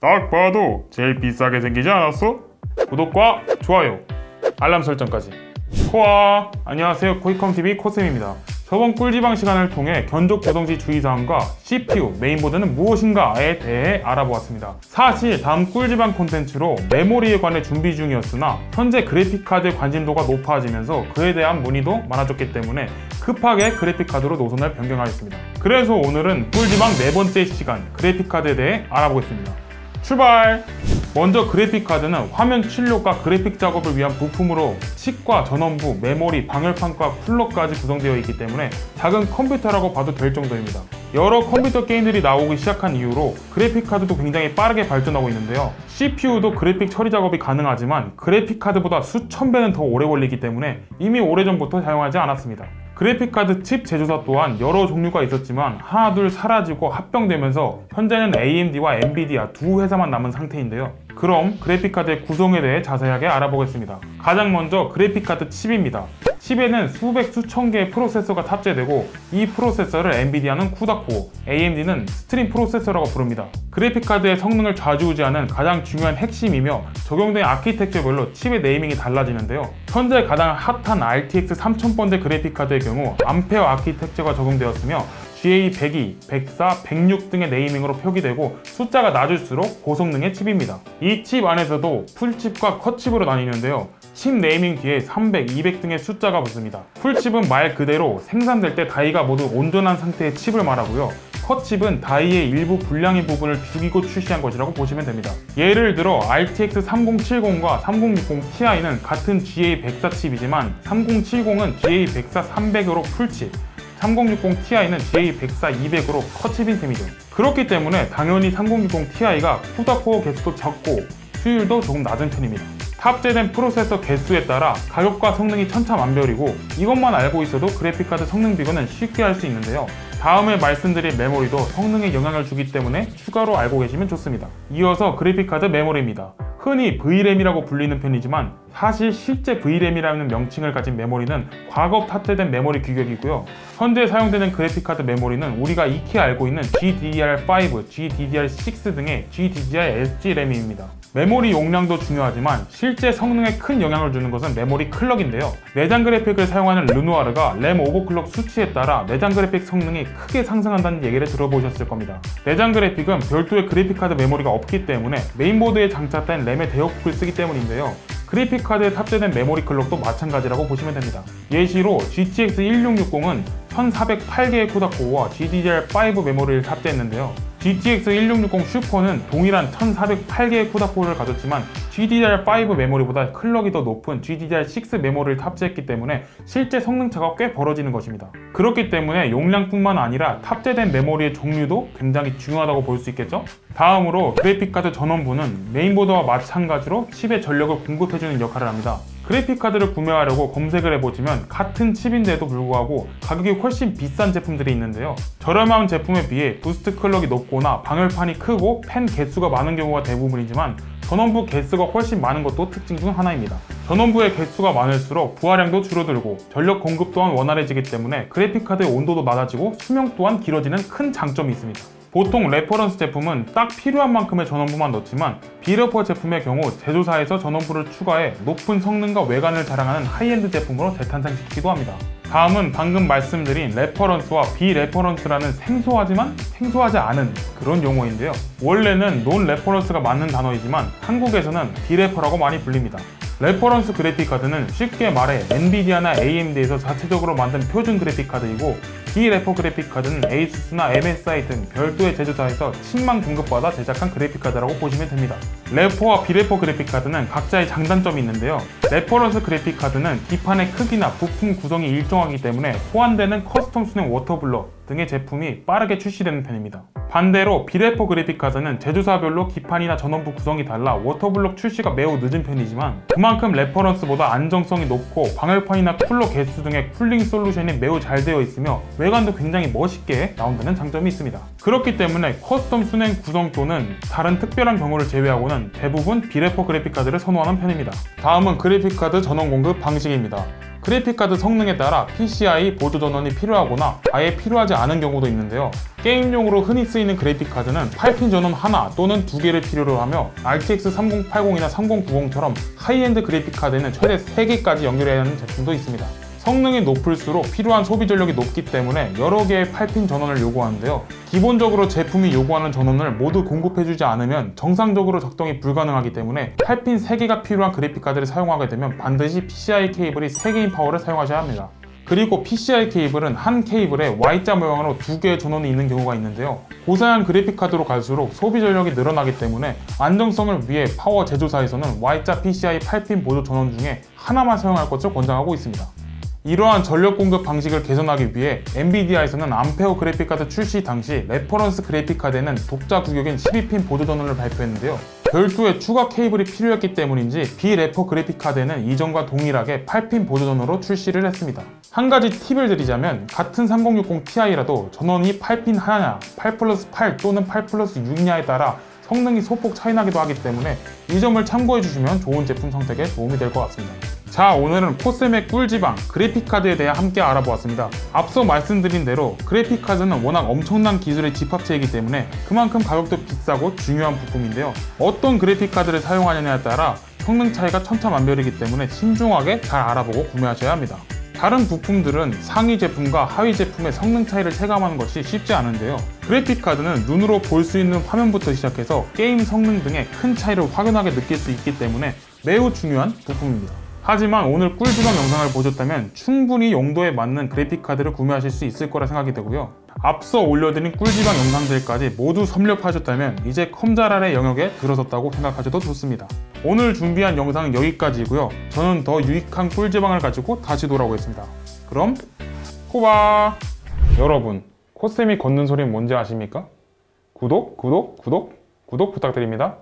딱 봐도 제일 비싸게 생기지 않았어? 구독과 좋아요, 알람 설정까지. 코아, 안녕하세요. 코이컴TV 코쌤입니다. 저번 꿀지방 시간을 통해 견적 조정시 주의사항과 CPU, 메인보드는 무엇인가에 대해 알아보았습니다. 사실 다음 꿀지방 콘텐츠로 메모리에 관해 준비 중이었으나 현재 그래픽카드의 관심도가 높아지면서 그에 대한 문의도 많아졌기 때문에 급하게 그래픽카드로 노선을 변경하였습니다. 그래서 오늘은 꿀지방 네 번째 시간 그래픽카드에 대해 알아보겠습니다. 출발! 먼저 그래픽카드는 화면 출력과 그래픽 작업을 위한 부품으로 칩과 전원부, 메모리, 방열판과 쿨러까지 구성되어 있기 때문에 작은 컴퓨터라고 봐도 될 정도입니다. 여러 컴퓨터 게임들이 나오기 시작한 이후로 그래픽카드도 굉장히 빠르게 발전하고 있는데요. CPU도 그래픽 처리 작업이 가능하지만 그래픽카드보다 수천 배는 더 오래 걸리기 때문에 이미 오래전부터 사용하지 않았습니다. 그래픽카드 칩 제조사 또한 여러 종류가 있었지만 하나둘 사라지고 합병되면서 현재는 AMD와 엔비디아 두 회사만 남은 상태인데요. 그럼 그래픽카드의 구성에 대해 자세하게 알아보겠습니다. 가장 먼저 그래픽카드 칩입니다. 칩에는 수백 수천 개의 프로세서가 탑재되고 이 프로세서를 엔비디아는 쿠다코어, AMD는 스트림 프로세서라고 부릅니다. 그래픽카드의 성능을 좌지우지하는 가장 중요한 핵심이며 적용된 아키텍처별로 칩의 네이밍이 달라지는데요. 현재 가장 핫한 RTX 3000번대 그래픽카드의 경우 암페어 아키텍처가 적용되었으며 GA102, 104, 106 등의 네이밍으로 표기되고 숫자가 낮을수록 고성능의 칩입니다. 이 칩 안에서도 풀칩과 컷칩으로 나뉘는데요. 칩 네이밍 뒤에 300, 200 등의 숫자가 붙습니다. 풀칩은 말 그대로 생산될 때 다이가 모두 온전한 상태의 칩을 말하고요. 컷칩은 다이의 일부 불량인 부분을 죽이고 출시한 것이라고 보시면 됩니다. 예를 들어 RTX 3070과 3060 Ti는 같은 GA104 칩이지만 3070은 GA104 300으로 풀칩, 3060 Ti는 GA104 200으로 컷칩인 셈이죠. 그렇기 때문에 당연히 3060 Ti가 쿠다코어 개수도 적고 수율도 조금 낮은 편입니다. 탑재된 프로세서 개수에 따라 가격과 성능이 천차만별이고 이것만 알고 있어도 그래픽카드 성능 비교는 쉽게 할 수 있는데요. 다음에 말씀드릴 메모리도 성능에 영향을 주기 때문에 추가로 알고 계시면 좋습니다. 이어서 그래픽카드 메모리입니다. 흔히 VRAM이라고 불리는 편이지만 사실 실제 VRAM이라는 명칭을 가진 메모리는 과거 탑재된 메모리 규격이고요. 현재 사용되는 그래픽카드 메모리는 우리가 익히 알고 있는 GDDR5, GDDR6 등의 GDDR-SGRAM입니다. 메모리 용량도 중요하지만 실제 성능에 큰 영향을 주는 것은 메모리 클럭인데요. 내장 그래픽을 사용하는 르누아르가 램 오버클럭 수치에 따라 내장 그래픽 성능이 크게 상승한다는 얘기를 들어보셨을 겁니다. 내장 그래픽은 별도의 그래픽카드 메모리가 없기 때문에 메인보드에 장착된 램의 대역폭을 쓰기 때문인데요. 그래픽카드에 탑재된 메모리 클럭도 마찬가지라고 보시면 됩니다. 예시로 GTX 1660은 1408개의 쿠다코어와 GDDR5 메모리를 탑재했는데요. GTX 1660 슈퍼는 동일한 1408개의 쿠다코어를 가졌지만 GDDR5 메모리보다 클럭이 더 높은 GDDR6 메모리를 탑재했기 때문에 실제 성능차가 꽤 벌어지는 것입니다. 그렇기 때문에 용량뿐만 아니라 탑재된 메모리의 종류도 굉장히 중요하다고 볼 수 있겠죠? 다음으로 그래픽카드 전원부는 메인보드와 마찬가지로 칩에 전력을 공급해주는 역할을 합니다. 그래픽카드를 구매하려고 검색을 해보시면 같은 칩인데도 불구하고 가격이 훨씬 비싼 제품들이 있는데요. 저렴한 제품에 비해 부스트 클럭이 높거나 방열판이 크고 팬 개수가 많은 경우가 대부분이지만 전원부 개수가 훨씬 많은 것도 특징 중 하나입니다. 전원부의 개수가 많을수록 부하량도 줄어들고 전력 공급 또한 원활해지기 때문에 그래픽카드의 온도도 낮아지고 수명 또한 길어지는 큰 장점이 있습니다. 보통 레퍼런스 제품은 딱 필요한 만큼의 전원부만 넣지만 비레퍼 제품의 경우 제조사에서 전원부를 추가해 높은 성능과 외관을 자랑하는 하이엔드 제품으로 재탄생시키기도 합니다. 다음은 방금 말씀드린 레퍼런스와 비레퍼런스라는 생소하지만 생소하지 않은 그런 용어인데요. 원래는 논 레퍼런스가 맞는 단어이지만 한국에서는 비레퍼라고 많이 불립니다. 레퍼런스 그래픽카드는 쉽게 말해 엔비디아나 AMD에서 자체적으로 만든 표준 그래픽카드이고 비레퍼 그래픽카드는 ASUS나 MSI 등 별도의 제조사에서 칩만 공급받아 제작한 그래픽카드라고 보시면 됩니다. 레퍼와 비레퍼 그래픽카드는 각자의 장단점이 있는데요. 레퍼런스 그래픽카드는 기판의 크기나 부품 구성이 일정하기 때문에 호환되는 커스텀 순행 워터블럭 등의 제품이 빠르게 출시되는 편입니다. 반대로 비레퍼 그래픽카드는 제조사별로 기판이나 전원부 구성이 달라 워터블럭 출시가 매우 늦은 편이지만 그만큼 레퍼런스보다 안정성이 높고 방열판이나 쿨러 개수 등의 쿨링 솔루션이 매우 잘 되어 있으며 외관도 굉장히 멋있게 나온다는 장점이 있습니다. 그렇기 때문에 커스텀 순행 구성 또는 다른 특별한 경우를 제외하고는 대부분 비레퍼 그래픽카드를 선호하는 편입니다. 다음은 그래픽카드 전원 공급 방식입니다. 그래픽카드 성능에 따라 PCI 보조 전원이 필요하거나 아예 필요하지 않은 경우도 있는데요. 게임용으로 흔히 쓰이는 그래픽카드는 8핀 전원 하나 또는 두 개를 필요로 하며 RTX 3080이나 3090처럼 하이엔드 그래픽카드는 최대 3개까지 연결해야 하는 제품도 있습니다. 성능이 높을수록 필요한 소비 전력이 높기 때문에 여러 개의 8핀 전원을 요구하는데요. 기본적으로 제품이 요구하는 전원을 모두 공급해주지 않으면 정상적으로 작동이 불가능하기 때문에 8핀 3개가 필요한 그래픽카드를 사용하게 되면 반드시 PCI 케이블이 3개인 파워를 사용하셔야 합니다. 그리고 PCI 케이블은 한 케이블에 Y자 모양으로 2개의 전원이 있는 경우가 있는데요. 고사양 그래픽카드로 갈수록 소비 전력이 늘어나기 때문에 안정성을 위해 파워 제조사에서는 Y자 PCI 8핀 보조 전원 중에 하나만 사용할 것을 권장하고 있습니다. 이러한 전력 공급 방식을 개선하기 위해 엔비디아에서는 암페어 그래픽카드 출시 당시 레퍼런스 그래픽카드에는 독자 구격인 12핀 보조 전원을 발표했는데요. 별도의 추가 케이블이 필요했기 때문인지 비래퍼 그래픽카드에는 이전과 동일하게 8핀 보조 전원으로 출시를 했습니다. 한 가지 팁을 드리자면 같은 3060 Ti라도 전원이 8핀 하나냐, 8+8 또는 8+6냐에 따라 성능이 소폭 차이나기도 하기 때문에 이 점을 참고해 주시면 좋은 제품 선택에 도움이 될 것 같습니다. 자, 오늘은 코셈의 꿀지방 그래픽카드에 대해 함께 알아보았습니다. 앞서 말씀드린 대로 그래픽카드는 워낙 엄청난 기술의 집합체이기 때문에 그만큼 가격도 비싸고 중요한 부품인데요. 어떤 그래픽카드를 사용하느냐에 따라 성능 차이가 천차만별이기 때문에 신중하게 잘 알아보고 구매하셔야 합니다. 다른 부품들은 상위 제품과 하위 제품의 성능 차이를 체감하는 것이 쉽지 않은데요. 그래픽카드는 눈으로 볼 수 있는 화면부터 시작해서 게임 성능 등의 큰 차이를 확연하게 느낄 수 있기 때문에 매우 중요한 부품입니다. 하지만 오늘 꿀지방 영상을 보셨다면 충분히 용도에 맞는 그래픽카드를 구매하실 수 있을 거라 생각이 되고요. 앞서 올려드린 꿀지방 영상들까지 모두 섭렵하셨다면 이제 컴자랄의 영역에 들어섰다고 생각하셔도 좋습니다. 오늘 준비한 영상은 여기까지고요. 저는 더 유익한 꿀지방을 가지고 다시 돌아오겠습니다. 그럼 호바! 여러분, 코셈이 걷는 소리는 뭔지 아십니까? 구독 부탁드립니다.